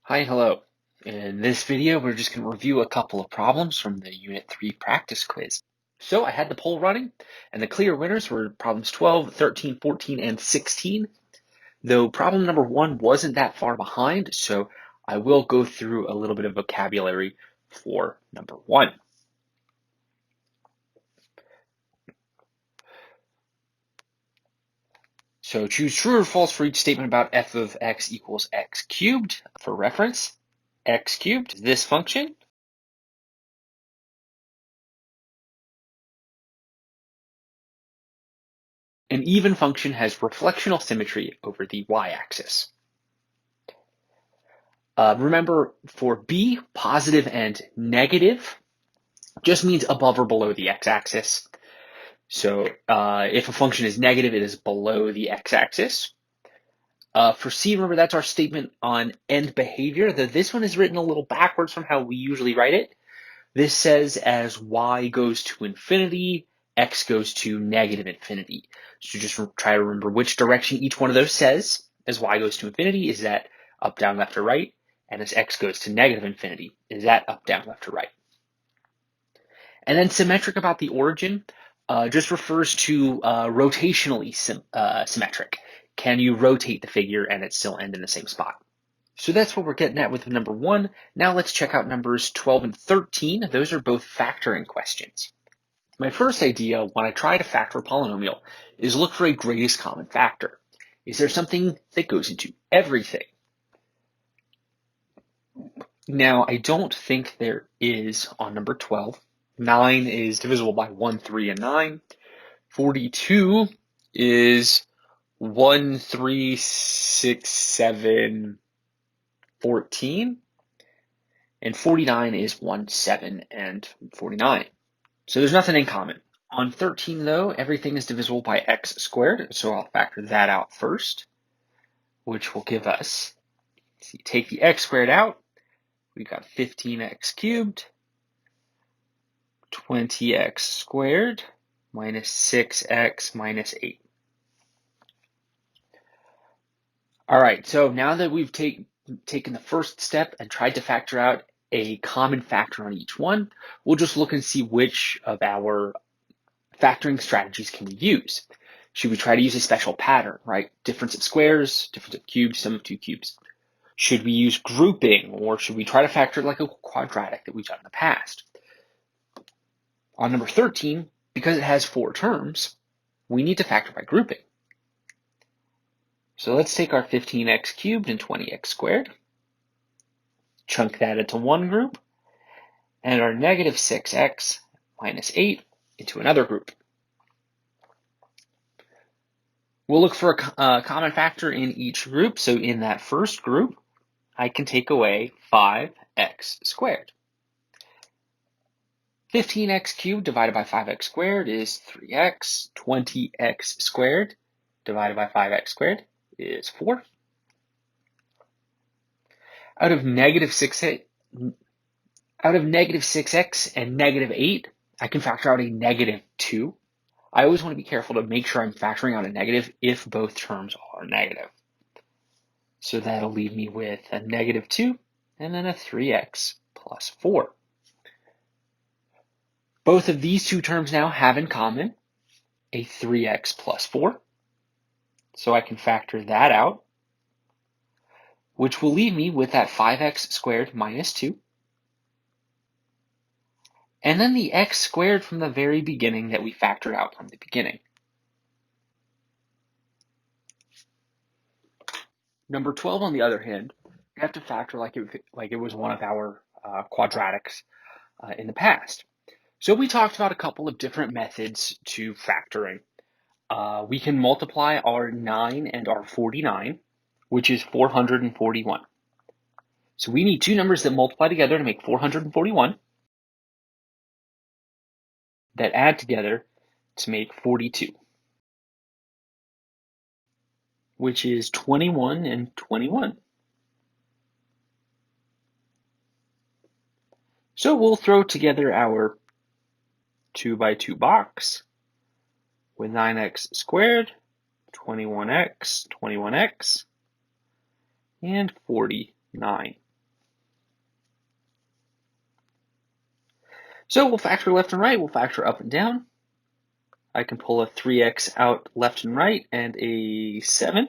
Hi, hello. In this video, we're just going to review a couple of problems from the Unit 3 practice quiz. So I had the poll running, and the clear winners were problems 12, 13, 14, and 16. Though problem number 1 wasn't that far behind, so I will go through a little bit of vocabulary for number 1. So choose true or false for each statement about f of x equals x cubed. For reference, x cubed is this function. An even function has reflectional symmetry over the y-axis. Remember, for b, positive and negative just means above or below the x-axis. So if a function is negative, it is below the x-axis. For c, remember, that's our statement on end behavior, though this one is written a little backwards from how we usually write it. This says as y goes to infinity, x goes to negative infinity. So just try to remember which direction each one of those says. As y goes to infinity, is that up, down, left, or right? And as x goes to negative infinity, is that up, down, left, or right? And then symmetric about the origin just refers to rotationally symmetric. Can you rotate the figure and it still end in the same spot? So that's what we're getting at with number 1. Now let's check out numbers 12 and 13. Those are both factoring questions. My first idea when I try to factor a polynomial is look for a greatest common factor. Is there something that goes into everything? Now, I don't think there is on number 12. 9 is divisible by 1, 3, and 9. 42 is 1, 3, 6, 7, 14. And 49 is 1, 7, and 49. So there's nothing in common. On 13, though, everything is divisible by x squared, so I'll factor that out first, which will give us, take the x squared out, we've got 15x cubed, 20x squared, minus 6x minus 8. All right, so now that we've taken the first step and tried to factor out a common factor on each one, we'll just look and see which of our factoring strategies can we use. Should we try to use a special pattern, right? Difference of squares, difference of cubes, sum of two cubes. Should we use grouping, or should we try to factor like a quadratic that we've done in the past? On number 13, because it has 4 terms, we need to factor by grouping. So let's take our 15x cubed and 20x squared, chunk that into one group, and our negative 6x minus 8 into another group. We'll look for a common factor in each group. So in that first group, I can take away 5x squared. 15x cubed divided by 5x squared is 3x. 20x squared divided by 5x squared is 4. Out of negative 6x and negative 8, I can factor out a negative 2. I always want to be careful to make sure I'm factoring out a negative if both terms are negative. So that'll leave me with a negative 2 and then a 3x plus 4. Both of these two terms now have in common a 3x plus 4. So I can factor that out, which will leave me with that 5x squared minus 2. And then the x squared from the very beginning that we factored out from the beginning. Number 12, on the other hand, we have to factor like it was one of our quadratics in the past. So we talked about a couple of different methods to factoring. We can multiply our 9 and our 49, which is 441. So we need two numbers that multiply together to make 441, that add together to make 42, which is 21 and 21. So we'll throw together our 2 by 2 box with 9x squared, 21x, 21x, and 49. So we'll factor left and right, we'll factor up and down. I can pull a 3x out left and right and a 7.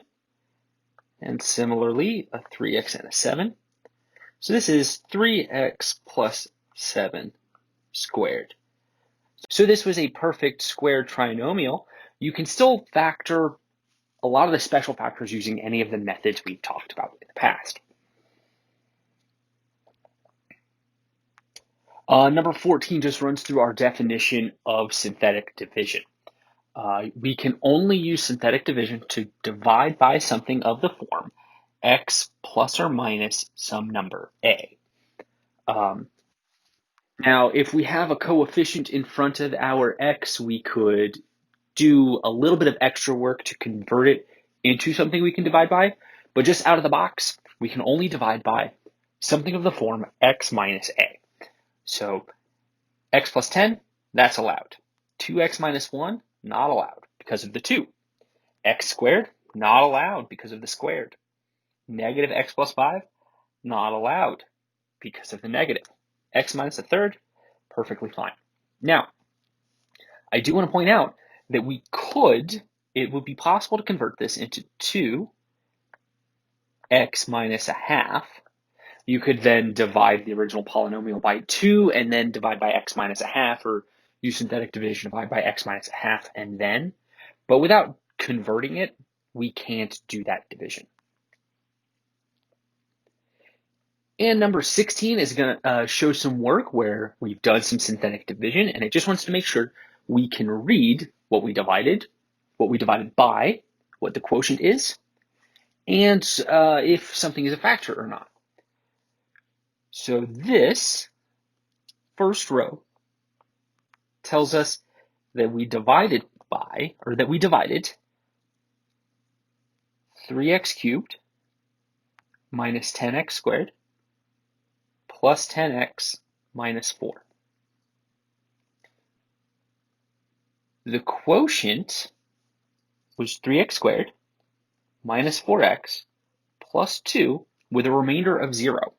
And similarly, a 3x and a 7. So this is 3x plus 7 squared. So this was a perfect square trinomial. You can still factor a lot of the special factors using any of the methods we've talked about in the past. Number 14 just runs through our definition of synthetic division. We can only use synthetic division to divide by something of the form x plus or minus some number a. Now, if we have a coefficient in front of our x, we could do a little bit of extra work to convert it into something we can divide by, but just out of the box, we can only divide by something of the form x minus a. So x plus 10, that's allowed. 2x minus 1, not allowed because of the 2. X squared, not allowed because of the squared. Negative x plus 5, not allowed because of the negative. X minus a third, perfectly fine. Now, I do want to point out that it would be possible to convert this into 2x minus a half. You could then divide the original polynomial by 2 and then divide by x minus a half, or use synthetic division, divide by x minus a half and then. But without converting it, we can't do that division. And number 16 is going to show some work where we've done some synthetic division, and it just wants to make sure we can read what we divided by, what the quotient is, and if something is a factor or not. So this first row tells us that we divided 3x cubed minus 10x squared plus 10x minus 4. The quotient was 3x squared minus 4x plus 2 with a remainder of 0.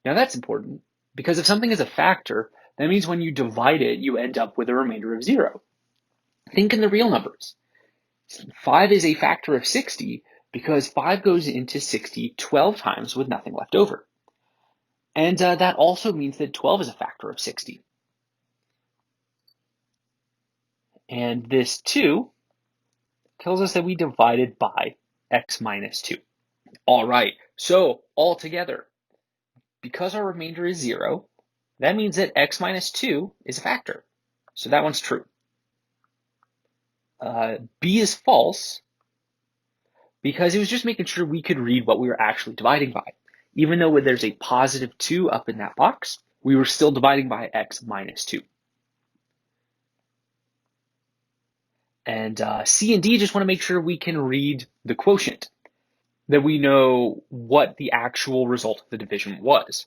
Now that's important because if something is a factor, that means when you divide it, you end up with a remainder of 0. Think in the real numbers. 5 is a factor of 60 because 5 goes into 60 12 times with nothing left over. And that also means that 12 is a factor of 60. And this 2 tells us that we divided by x minus 2. All right, so altogether, because our remainder is 0, that means that x minus 2 is a factor. So that one's true. B is false because it was just making sure we could read what we were actually dividing by. Even though there's a positive 2 up in that box, we were still dividing by x minus 2. And C and D just want to make sure we can read the quotient, that we know what the actual result of the division was,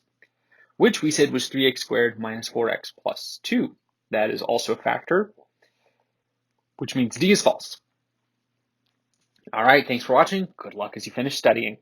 which we said was 3x squared minus 4x plus 2. That is also a factor, which means D is false. All right, thanks for watching. Good luck as you finish studying.